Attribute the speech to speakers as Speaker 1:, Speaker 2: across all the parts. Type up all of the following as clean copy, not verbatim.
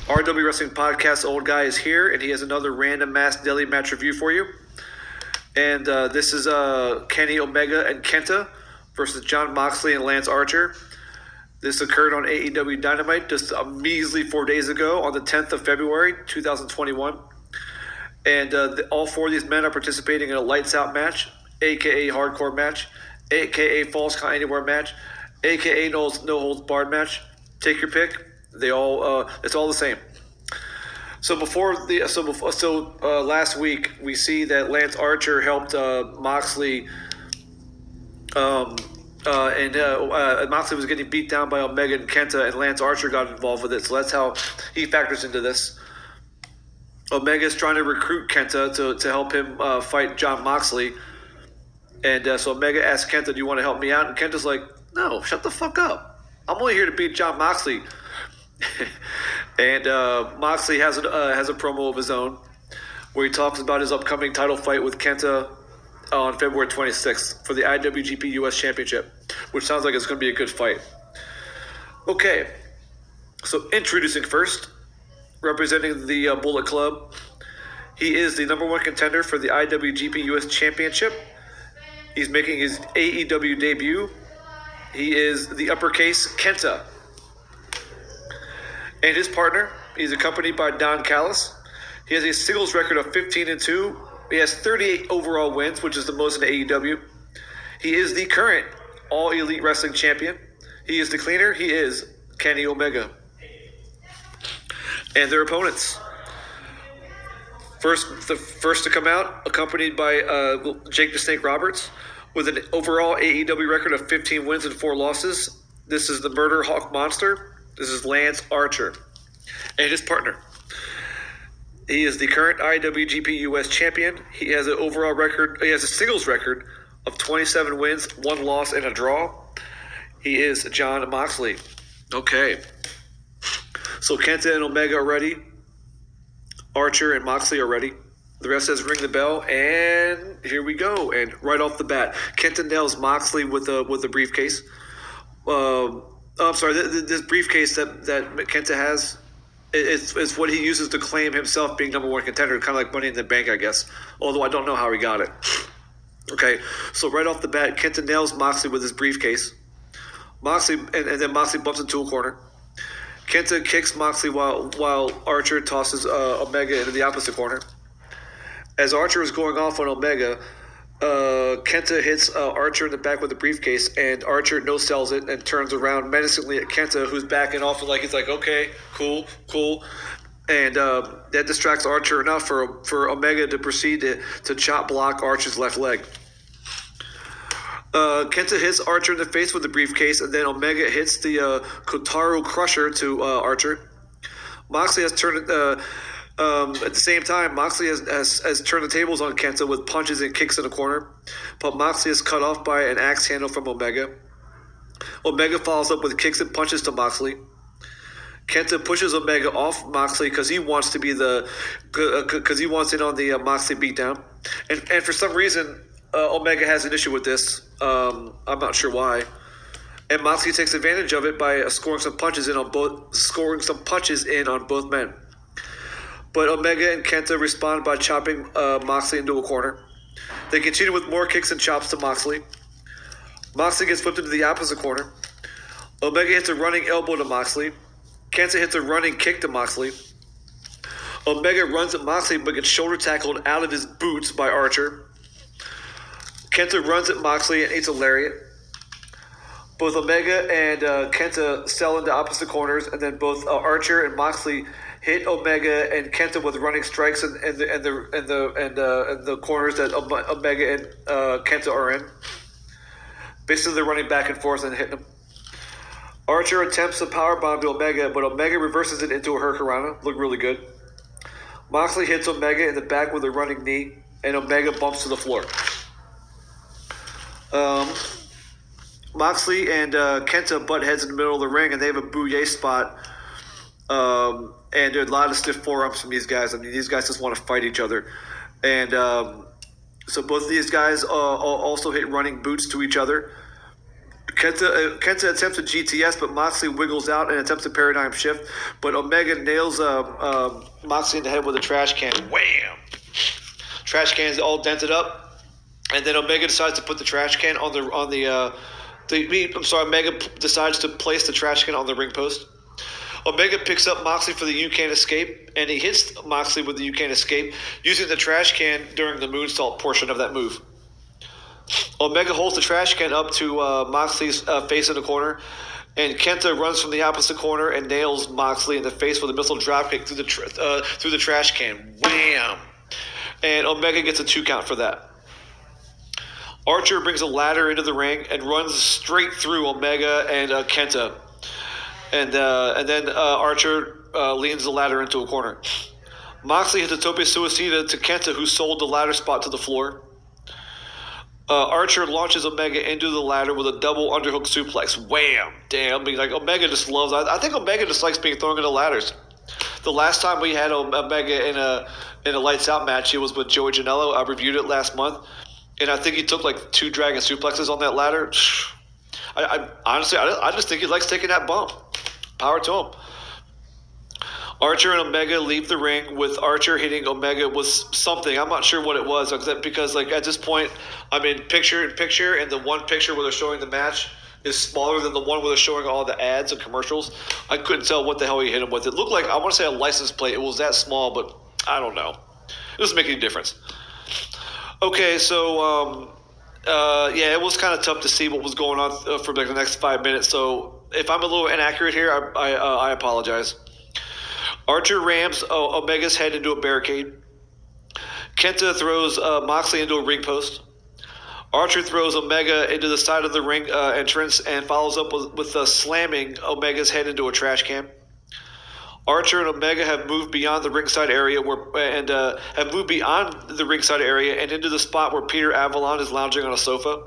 Speaker 1: RW Wrestling Podcast Old Guy is here, and he has another random mass daily match review for you. And this is Kenny Omega and Kenta versus Jon Moxley and Lance Archer. This occurred on AEW Dynamite just a measly 4 days ago on the 10th of February, 2021. And all four of these men are participating in a lights out match, a.k.a. hardcore match, a.k.a. falls count anywhere match, a.k.a. no holds barred match. Take your pick. They all it's all the same. So last week we see that Lance Archer helped Moxley, and Moxley was getting beat down by Omega and Kenta, and Lance Archer got involved with it. So that's how he factors into this. Omega's trying to recruit Kenta to help him fight Jon Moxley, and so Omega asks Kenta, "Do you want to help me out?" And Kenta's like, "No, shut the fuck up. I'm only here to beat Jon Moxley." And Moxley has a promo of his own where he talks about his upcoming title fight with Kenta on February 26th for the IWGP US Championship, which sounds like it's going to be a good fight. Okay, so introducing first, representing the Bullet Club, he is the number one contender for the IWGP US Championship. He's making his AEW debut. He is the uppercase Kenta. And his partner, he's accompanied by Don Callis. He has a singles record of 15-2. He has 38 overall wins, which is the most in AEW. He is the current All Elite Wrestling Champion. He is the cleaner. He is Kenny Omega. And their opponents. The first to come out, accompanied by Jake the Snake Roberts, with an overall AEW record of 15 wins and 4 losses. This is the Murder Hawk Monster. This is Lance Archer and his partner. He is the current IWGP US champion. He has an overall record. He has a singles record of 27 wins, 1 loss, and a draw. He is Jon Moxley. Okay. So Kenta and Omega are ready. Archer and Moxley are ready. The rest says ring the bell, and here we go. And right off the bat, Kenta nails Moxley with a briefcase. I'm sorry, this briefcase that Kenta has, it's what he uses to claim himself being number one contender, kind of like Money in the Bank, I guess. Although I don't know how he got it. Okay, so right off the bat, Kenta nails Moxley with his briefcase. And then Moxley bumps into a corner. Kenta kicks Moxley while Archer tosses Omega into the opposite corner. As Archer is going off on Omega, Kenta hits Archer in the back with the briefcase, and Archer no-sells it and turns around menacingly at Kenta, who's backing off, and he's like, okay, cool. And that distracts Archer enough for Omega to proceed to chop block Archer's left leg. Kenta hits Archer in the face with the briefcase, and then Omega hits the Kotaro Crusher to Archer. Moxley has turned... at the same time, Moxley has turned the tables on Kenta with punches and kicks in the corner, but Moxley is cut off by an axe handle from Omega. Omega follows up with kicks and punches to Moxley. Kenta pushes Omega off Moxley because he wants to be because he wants in on the Moxley beatdown, and for some reason Omega has an issue with this. I'm not sure why. And Moxley takes advantage of it by scoring some punches in on both men. But Omega and Kenta respond by chopping Moxley into a corner. They continue with more kicks and chops to Moxley. Moxley gets flipped into the opposite corner. Omega hits a running elbow to Moxley. Kenta hits a running kick to Moxley. Omega runs at Moxley but gets shoulder tackled out of his boots by Archer. Kenta runs at Moxley and eats a lariat. Both Omega and Kenta sell into opposite corners, and then both Archer and Moxley hit Omega and Kenta with running strikes and the corners that Omega and Kenta are in. Basically, they're running back and forth and hitting them. Archer attempts a powerbomb to Omega, but Omega reverses it into a Hurricanrana. Looked really good. Moxley hits Omega in the back with a running knee, and Omega bumps to the floor. Moxley and Kenta butt heads in the middle of the ring, and they have a bouye spot. And there's a lot of stiff forearms from these guys. I mean, these guys just want to fight each other. And so both of these guys also hit running boots to each other. Kenta attempts a GTS, but Moxley wiggles out and attempts a paradigm shift. But Omega nails Moxley in the head with a trash can. Wham! Trash can's all dented up, and then Omega decides to put the trash can Omega decides to place the trash can on the ring post. Omega picks up Moxley for the You Can't Escape, and he hits Moxley with the You Can't Escape using the trash can during the moonsault portion of that move. Omega holds the trash can up to Moxley's face in the corner, and Kenta runs from the opposite corner and nails Moxley in the face with a missile dropkick through the trash can. Wham! And Omega gets a 2 count for that. Archer brings a ladder into the ring and runs straight through Omega and Kenta. And then Archer leans the ladder into a corner. Moxley hits a tope suicida to Kenta, who sold the ladder spot to the floor. Archer launches Omega into the ladder with a double underhook suplex. Wham! Damn. Omega just loves. I think Omega just likes being thrown into ladders. The last time we had Omega in a lights out match, it was with Joey Janela. I reviewed it last month, and I think he took like 2 dragon suplexes on that ladder. I honestly just think he likes taking that bump. Power to him. Archer and Omega leave the ring with Archer hitting Omega with something. I'm not sure what it was because at this point I'm in picture in picture, and the one picture where they're showing the match is smaller than the one where they're showing all the ads and commercials. I couldn't tell what the hell he hit him with. It looked like, I want to say, a license plate. It was that small, but I don't know. It doesn't make any difference. Okay, so it was kind of tough to see what was going on for the next 5 minutes. So if I'm a little inaccurate here, I apologize. Archer rams Omega's head into a barricade. Kenta throws Moxley into a ring post. Archer throws Omega into the side of the ring entrance and follows up with slamming Omega's head into a trash can. Archer and Omega have moved beyond the ringside area and into the spot where Peter Avalon is lounging on a sofa.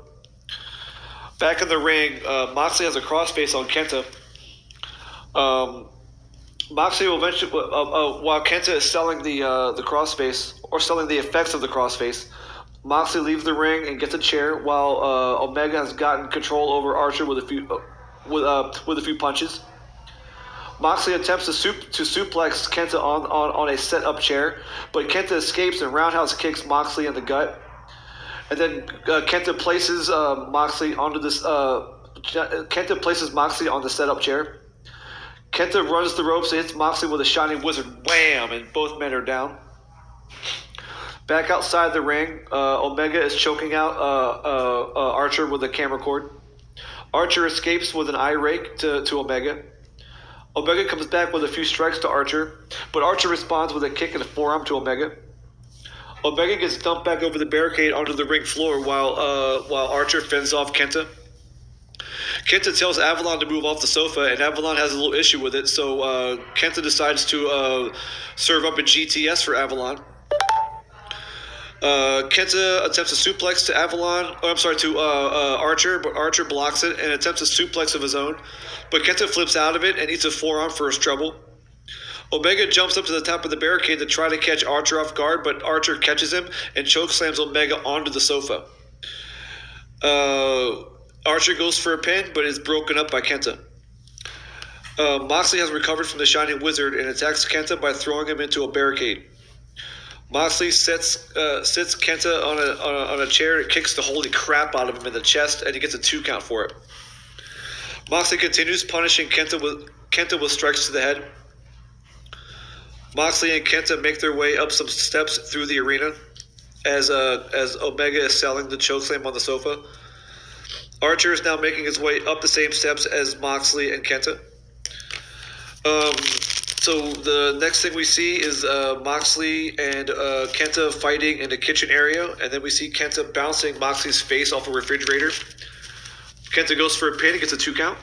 Speaker 1: Back in the ring, Moxley has a crossface on Kenta. Moxley will eventually, while Kenta is selling the crossface, or selling the effects of the crossface, Moxley leaves the ring and gets a chair while Omega has gotten control over Archer with a few punches. Moxley attempts to suplex Kenta on a set-up chair, but Kenta escapes and roundhouse kicks Moxley in the gut. And then Kenta places Moxley onto this. Kenta places Moxley on the set-up chair. Kenta runs the ropes and hits Moxley with a shining wizard. Wham! And both men are down. Back outside the ring, Omega is choking out Archer with a camera cord. Archer escapes with an eye rake to Omega. Omega comes back with a few strikes to Archer, but Archer responds with a kick and a forearm to Omega. Omega gets dumped back over the barricade onto the ring floor while Archer fends off Kenta. Kenta tells Avalon to move off the sofa, and Avalon has a little issue with it, so Kenta decides to serve up a GTS for Avalon. Kenta attempts a suplex to Archer, but Archer blocks it and attempts a suplex of his own. But Kenta flips out of it and eats a forearm for his trouble. Omega jumps up to the top of the barricade to try to catch Archer off guard, but Archer catches him and chokeslams Omega onto the sofa. Archer goes for a pin, but is broken up by Kenta. Moxley has recovered from the Shining Wizard and attacks Kenta by throwing him into a barricade. Moxley sits Kenta on a chair and kicks the holy crap out of him in the chest, and he gets a 2 count for it. Moxley continues punishing Kenta with strikes to the head. Moxley and Kenta make their way up some steps through the arena as Omega is selling the chokeslam on the sofa. Archer is now making his way up the same steps as Moxley and Kenta. So the next thing we see is Moxley and Kenta fighting in the kitchen area, and then we see Kenta bouncing Moxley's face off a refrigerator. Kenta goes for a pin and gets a 2 count.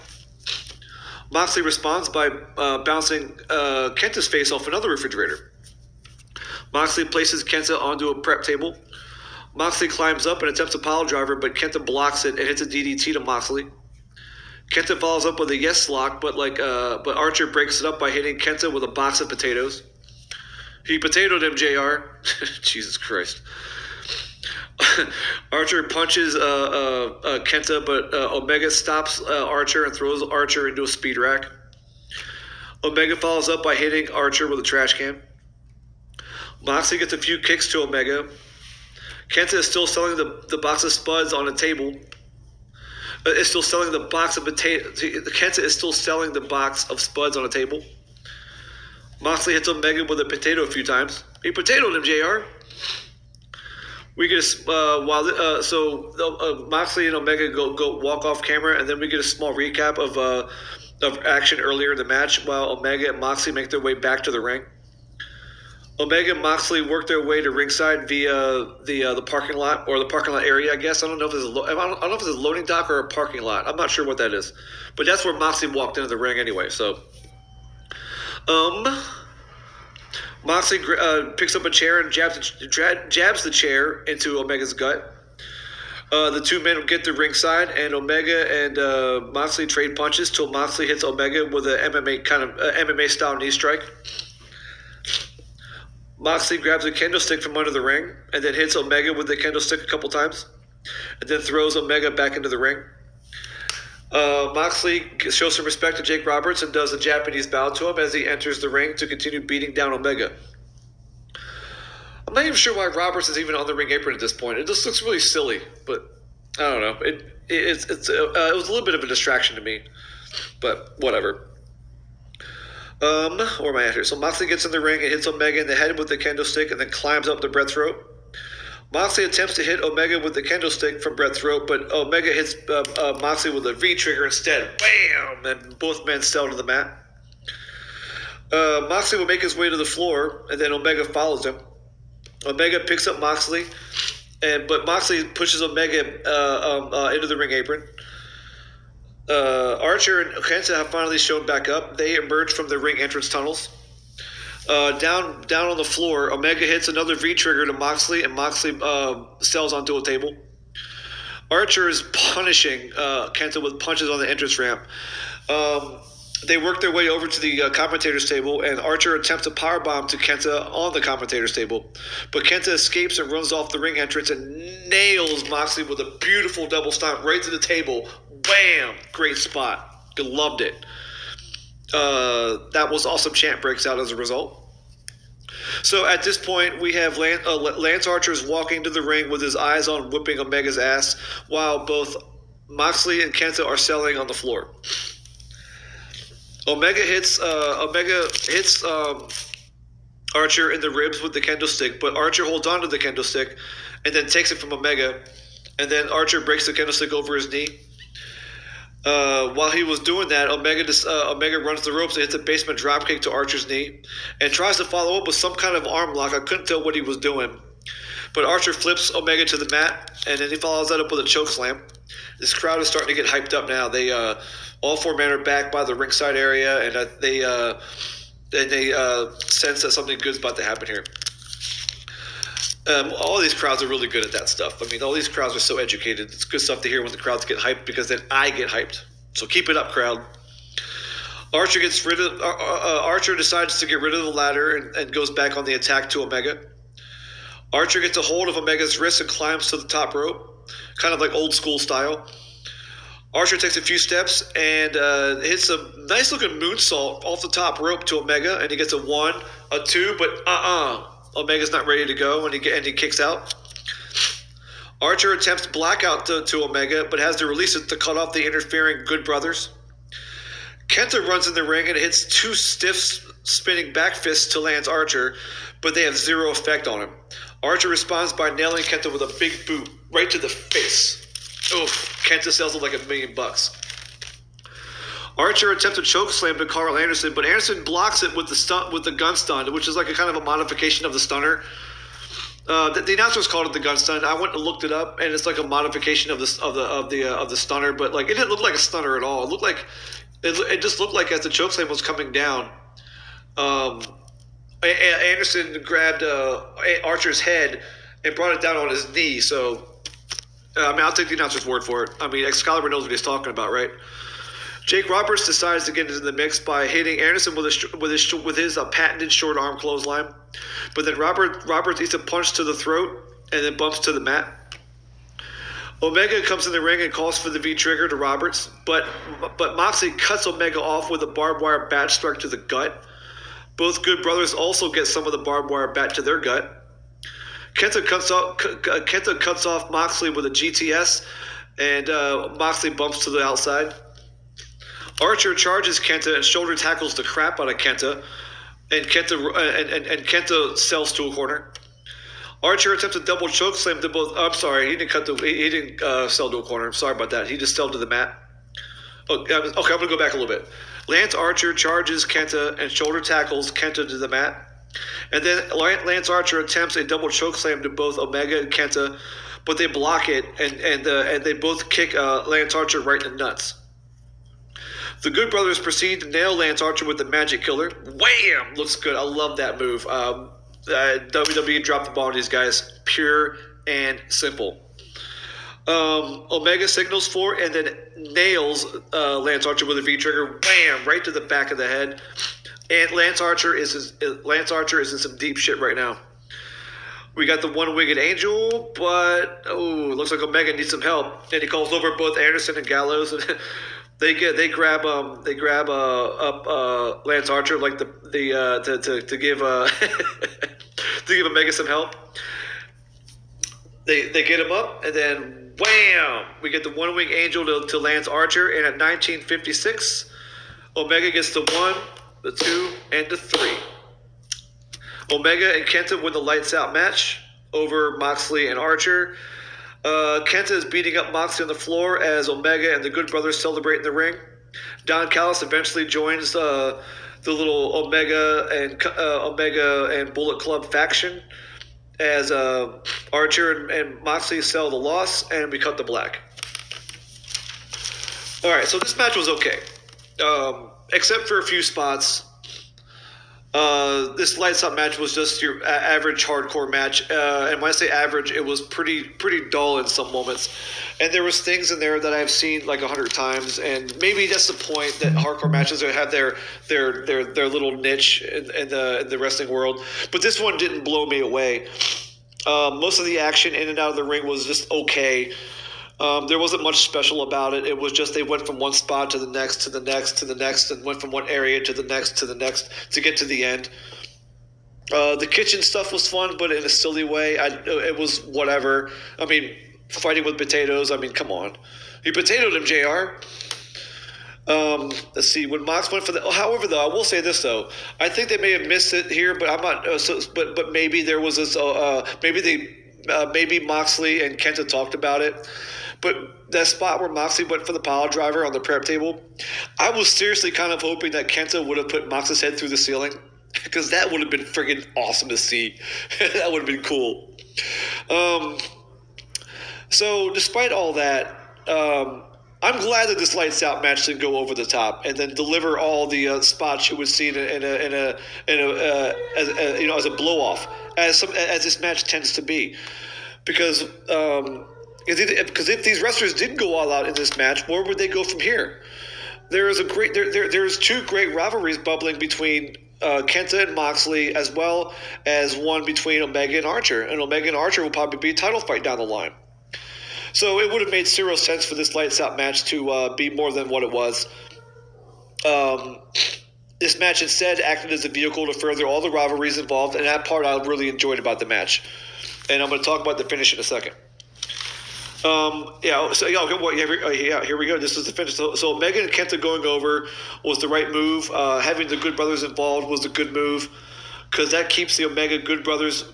Speaker 1: Moxley responds by bouncing Kenta's face off another refrigerator. Moxley places Kenta onto a prep table. Moxley climbs up and attempts a pile driver, but Kenta blocks it and hits a DDT to Moxley. Kenta follows up with a yes lock, but Archer breaks it up by hitting Kenta with a box of potatoes. He potatoed him, JR. Jesus Christ. Archer punches Kenta, but Omega stops Archer and throws Archer into a speed rack. Omega follows up by hitting Archer with a trash can. Moxley gets a few kicks to Omega. Kenta is still selling the box of spuds on a table. Is still selling the box of potatoes. Kenta is still selling the box of spuds on a table. Moxley hits Omega with a potato a few times. He potatoed him, JR. We get Moxley and Omega go walk off camera, and then we get a small recap of action earlier in the match while Omega and Moxley make their way back to the ring. Omega and Moxley work their way to ringside via the parking lot or the parking lot area. I guess I don't know if it's I don't know if it's a loading dock or a parking lot. I'm not sure what that is, but that's where Moxley walked into the ring anyway. So, Moxley picks up a chair and jabs the chair into Omega's gut. The two men get to ringside, and Omega and Moxley trade punches till Moxley hits Omega with an MMA style knee strike. Moxley grabs a kendo stick from under the ring and then hits Omega with the kendo stick a couple times, and then throws Omega back into the ring. Moxley shows some respect to Jake Roberts and does a Japanese bow to him as he enters the ring to continue beating down Omega. I'm not even sure why Roberts is even on the ring apron at this point. It just looks really silly, but I don't know. It was a little bit of a distraction to me, but whatever. Where am I at here? So Moxley gets in the ring and hits Omega in the head with the kendo stick and then climbs up the Bret's rope. Moxley attempts to hit Omega with the kendo stick from Bret's rope, but Omega hits Moxley with a V-trigger instead. Bam! And both men fell to the mat. Moxley will make his way to the floor, and then Omega follows him. Omega picks up Moxley, but Moxley pushes Omega into the ring apron. Archer and Kenta have finally shown back up. They emerge from the ring entrance tunnels. Down on the floor, Omega hits another V-trigger to Moxley, and Moxley sells onto a table. Archer is punishing Kenta with punches on the entrance ramp. They work their way over to the commentator's table, and Archer attempts a powerbomb to Kenta on the commentator's table. But Kenta escapes and runs off the ring entrance and nails Moxley with a beautiful double stomp right to the table. Bam! Great spot. Loved it. That was awesome. Chant breaks out as a result. So at this point, we have Lance Archer's walking to the ring with his eyes on whipping Omega's ass, while both Moxley and Kenta are selling on the floor. Omega hits Archer in the ribs with the kendo stick, but Archer holds on to the kendo stick and then takes it from Omega, and then Archer breaks the kendo stick over his knee. While he was doing that, Omega runs the ropes and hits a basement dropkick to Archer's knee and tries to follow up with some kind of arm lock. I couldn't tell what he was doing. But Archer flips Omega to the mat, and then he follows that up with a choke slam. This crowd is starting to get hyped up now. They all four men are back by the ringside area, and they sense that something good is about to happen here. All these crowds are really good at that stuff. I mean, all these crowds are so educated. It's good stuff to hear when the crowds get hyped, because then I get hyped. So keep it up, crowd. Archer decides to get rid of the ladder and goes back on the attack to Omega. Archer gets a hold of Omega's wrist and climbs to the top rope, kind of like old school style. Archer takes a few steps and hits a nice looking moonsault off the top rope to Omega, and he gets a 1, a 2, but Omega's not ready to go, and he kicks out. Archer attempts blackout to Omega, but has to release it to cut off the interfering Good Brothers. Kenta runs in the ring and hits 2 stiff spinning back fists to Lance Archer, but they have zero effect on him. Archer responds by nailing Kenta with a big boot right to the face. Oof, Kenta sells it like $1 million. Archer attempts a choke slam to Carl Anderson, but Anderson blocks it with the gun stun, which is like a kind of a modification of the stunner. The announcers called it the gun stun. I went and looked it up, and it's like a modification of the stunner, but like it didn't look like a stunner at all. It looked like it just looked like as the choke slam was coming down, Anderson grabbed Archer's head and brought it down on his knee. So, I'll take the announcer's word for it. I mean, Excalibur knows what he's talking about, right? Jake Roberts decides to get into the mix by hitting Anderson with his patented short arm clothesline, but then Roberts eats a punch to the throat and then bumps to the mat. Omega comes in the ring and calls for the V-trigger to Roberts, but Moxley cuts Omega off with a barbed wire bat strike to the gut. Both Good Brothers also get some of the barbed wire bat to their gut. Kenta cuts off Moxley with a GTS, and Moxley bumps to the outside. Archer charges Kenta and shoulder tackles the crap out of Kenta, and Kenta sells to a corner. Archer attempts a double choke slam to both. I'm sorry, he didn't sell to a corner. Sorry about that. He just fell to the mat. Okay, I'm gonna go back a little bit. Lance Archer charges Kenta and shoulder tackles Kenta to the mat. And then Lance Archer attempts a double choke slam to both Omega and Kenta, but they block it, and they both kick Lance Archer right in the nuts. The Good Brothers proceed to nail Lance Archer with the Magic Killer. Wham! Looks good. I love that move. WWE dropped the ball on these guys. Pure and simple. Omega signals for and then nails Lance Archer with a V-trigger. Wham! Right to the back of the head. And Lance Archer is in some deep shit right now. We got the one-winged angel, but looks like Omega needs some help. And he calls over both Anderson and Gallows, and they grab up Lance Archer like to give to give Omega some help. They get him up, and then wham! We get the one-winged angel to Lance Archer, and at 1956, Omega gets the 1, the 2, and the 3. Omega and Kenta win the lights out match over Moxley and Archer. Kenta is beating up Moxley on the floor as Omega and the Good Brothers celebrate in the ring. Don Callis eventually joins the little Omega and Bullet Club faction as Archer and Moxley sell the loss, and we cut the black. All right, so this match was okay, except for a few spots. This lights up match was just your average hardcore match, and when I say average, it was pretty dull in some moments. And there was things in there that I've seen like 100 times, and maybe that's the point that hardcore matches have their little niche in the wrestling world. But this one didn't blow me away. Most of the action in and out of the ring was just okay. There wasn't much special about it. It was just they went from one spot to the next, to the next, to the next, and went from one area to the next, to get to the end. The kitchen stuff was fun, but in a silly way. It was whatever. I mean, fighting with potatoes. I mean, come on. He potatoed him, JR. Let's see. When Mox went for the... However, though, I will say this, though. I think they may have missed it here, but I'm not... but maybe there was this... maybe Moxley and Kenta talked about it. But that spot where Moxley went for the pile driver on the prep table, I was seriously kind of hoping that Kenta would have put Mox's head through the ceiling, because that would have been friggin' awesome to see. That would have been cool. So despite all that, I'm glad that this lights out match didn't go over the top and then deliver all the spots you would see as a blow off, as this match tends to be, because if these wrestlers did go all out in this match, where would they go from here? There's two great rivalries bubbling between Kenta and Moxley, as well as one between Omega and Archer, and Omega and Archer will probably be a title fight down the line. So it would have made zero sense for this lights out match to be more than what it was. This match instead acted as a vehicle to further all the rivalries involved, and that part I really enjoyed about the match. And I'm going to talk about the finish in a second. Here we go. This is the finish. So Omega and Kenta going over was the right move. Having the Good Brothers involved was a good move, because that keeps the Omega Good Brothers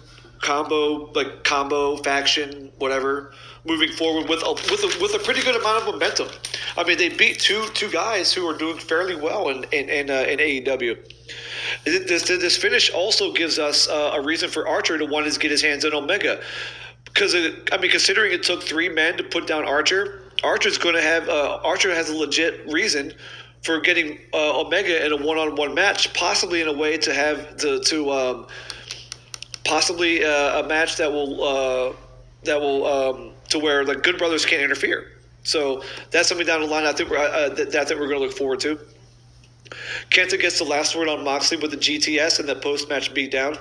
Speaker 1: combo faction, whatever, moving forward with a pretty good amount of momentum. I mean, they beat two guys who are doing fairly well in AEW. This finish also gives us a reason for Archer to want to get his hands on Omega. Because, considering it took 3 men to put down Archer, Archer has a legit reason for getting Omega in a one-on-one match, possibly in a way to have possibly a match that will to where the Good Brothers can't interfere. So that's something down the line I think we're going to look forward to. Kenta gets the last word on Moxley with the GTS and the post-match beatdown.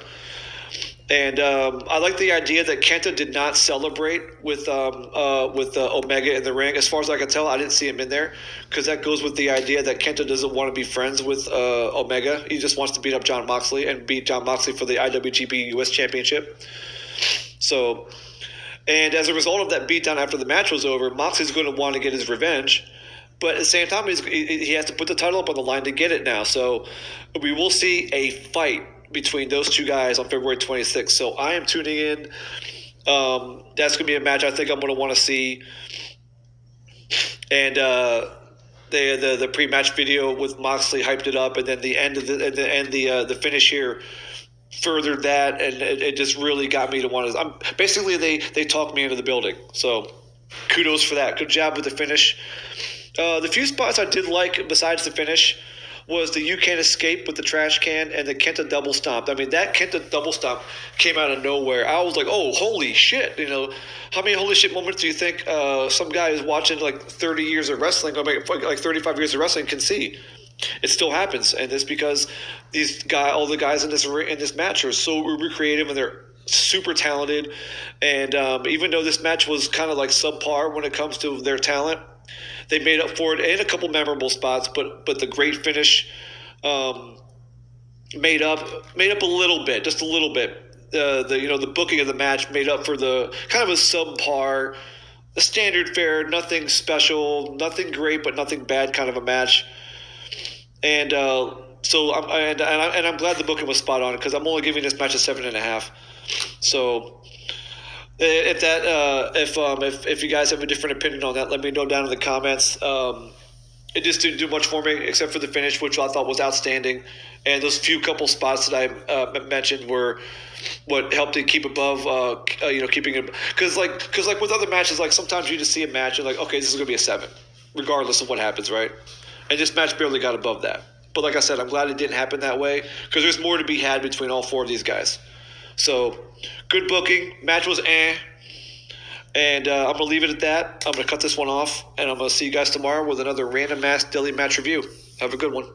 Speaker 1: And I like the idea that Kenta did not celebrate with Omega in the ring. As far as I can tell, I didn't see him in there because that goes with the idea that Kenta doesn't want to be friends with Omega. He just wants to beat up John Moxley and beat John Moxley for the IWGP US Championship. So, and as a result of that beatdown after the match was over, Moxley's going to want to get his revenge. But at the same time, he has to put the title up on the line to get it now. So we will see a fight between those two guys on February 26th. So I am tuning in. That's going to be a match I think I'm going to want to see. And the pre-match video with Moxley hyped it up, and then the finish here furthered that, and it just really got me to want to. Basically, they talked me into the building. So kudos for that. Good job with the finish. The few spots I did like besides the finish was the "You Can't Escape" with the trash can and the Kenta double stomp. I mean, that Kenta double stomp came out of nowhere. I was like, oh, holy shit. How many holy shit moments do you think some guy who's watching like 30 years of wrestling, or like 35 years of wrestling can see? It still happens. And it's because all the guys in this match are so uber creative, and they're super talented. And even though this match was kind of like subpar when it comes to their talent, they made up for it in a couple memorable spots, but the great finish made up a little bit, just a little bit. The booking of the match made up for the kind of a subpar, a standard fare, nothing special, nothing great, but nothing bad kind of a match. And I'm glad the booking was spot on, because I'm only giving this match a 7.5. So. If you guys have a different opinion on that, let me know down in the comments. It just didn't do much for me except for the finish, which I thought was outstanding, and those few couple spots that I mentioned were what helped it keep above. Keeping it because with other matches, like sometimes you just see a match and like, okay, this is gonna be a 7, regardless of what happens, right? And this match barely got above that. But like I said, I'm glad it didn't happen that way, because there's more to be had between all 4 of these guys. So, good booking. Match was And I'm going to leave it at that. I'm going to cut this one off, and I'm going to see you guys tomorrow with another Random Mass Daily Match Review. Have a good one.